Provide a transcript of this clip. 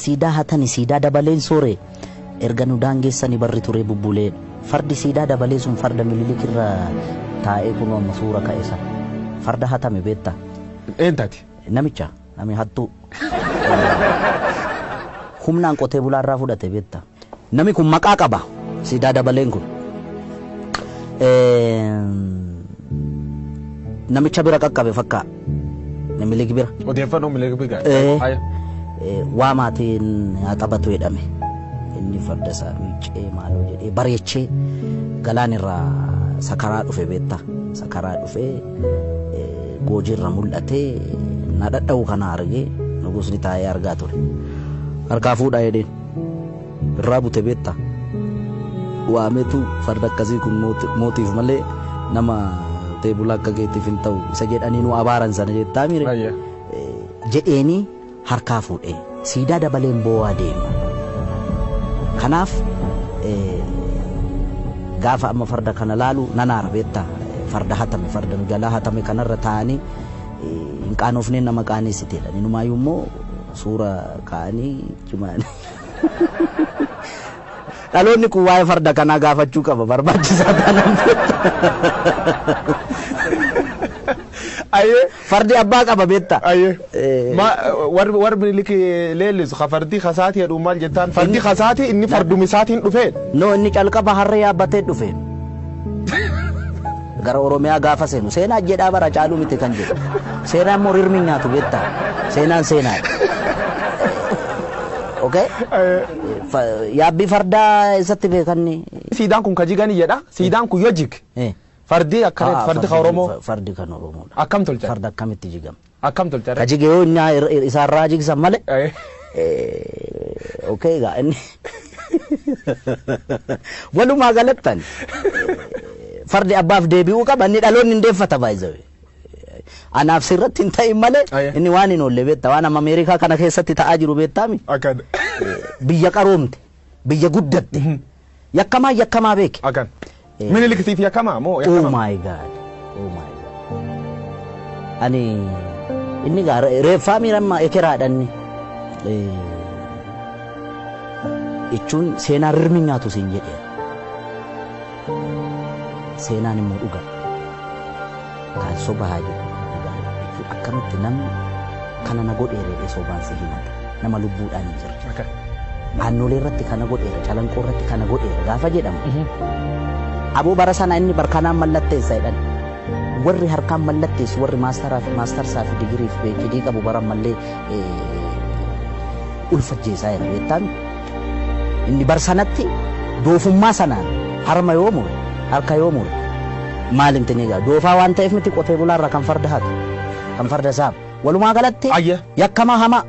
siidaa hatani siidaa dabaleen soore erga nu daangeessanii barri ture bubbuleen fardi siidaa dabalee sun farda mililikirra taa'ee kunoo amma suura ka'e san farda hatame beetta Eentati. namicha nami hattuu humnaan qotee bulaarraa fudhate beetta nami kun maqaa qaba siidaa dabaleen kun namicha bira qaqqabe fakkaa namiligi bira Odeeffannoo milee bigaa. waa maatiin haa taphatu jedhame inni farda isaa miicee maaloo jedhee bareechee galaan irraa sakaraa dhufe beetta sakaraa dhufee goojiirra mul'atee na dhadha'u kana argee nugusni taa'ee argaa ture harkaa fuudhaa jedheen irraa bute beetta waametu farda akkasii kun mootiif malee nama teebula akka keetiif hin ta'u isa jedhanii nu abaaran sana jettaa mire jedheeni harkaa fuudhee siidaa dabaleen boo'aa deema kanaaf gaafa amma farda kana laalu nanaara beetta farda hatame farda nu jalaa hatame kanarra taa'anii hin qaanofneen nama qaaneessiteedha inumaayyuu immoo suura ka'anii cimaanii dhaloonni kun waa'ee farda kanaa gaafachuu qaba barbaachisaa taanaan Aye. fardi abbaa qaba beetta Aye. War miliki leellisu fardi khasaati jedhu maal jettaan fardi khasaati inni fardumisaatiin dhufeen. no inni calqaba harree yaabbatee dhufe gara oromiyaa gaafa seenu seenaa jedhaa bara caaluu miti kan jedhu seenaan immoo rirmi nyaatu beetta seenaan seenaa okay yaabbii fardaa isatti beekanni Siidaan kun kajigani jedha siidaan kun yoo jig fardi akkanatti fardi ka Oromoo fardi kan Oromoo akkam tolcha farda akkamitti jigam akkam tolcha kajige yoo nyaa isaarraa jigsan malee okay gaa inni walumaa galattan fardi abbaaf deebi'uu qaba inni dhaloonni hin deeffata baay'ee anaaf sirratti hin ta'in malee inni waan hin oolle beetta waan amma Ameerikaa kana keessatti ta'aa jiru beettaami akan biyya qaroomte biyya guddatte yakkamaa beeki akan Minilikitiif yakkamaa moo oh yakkamaa my god ani inni gaa reeffaa miiramma ekeraadhanni jechuun seenaa rirmi nyaatu siin jedhe seenaan immoo dhuga kan soba haa jedhu akkamitti namni kana na godheere sobaan si himata nama lubbuudhaan hin jirre aannolee irratti kana godheera calanqoo irratti kana godheera gaafa jedhamu aboo bara sana inni barkanaan mallatteessa jedhan warri harkaan mallatteessu warri maastarsaa fi digirii fi PhD qabu bara mallee ulfajjeessaa jedha beektaan inni bar sanatti doofummaa sanaan harma yoo mure harka yoo mure maal himtanii egaa doofaa waan ta'eef miti qotee bulaarra kan farda hatu kan farda saab walumaa galatti yakkamaa hamaa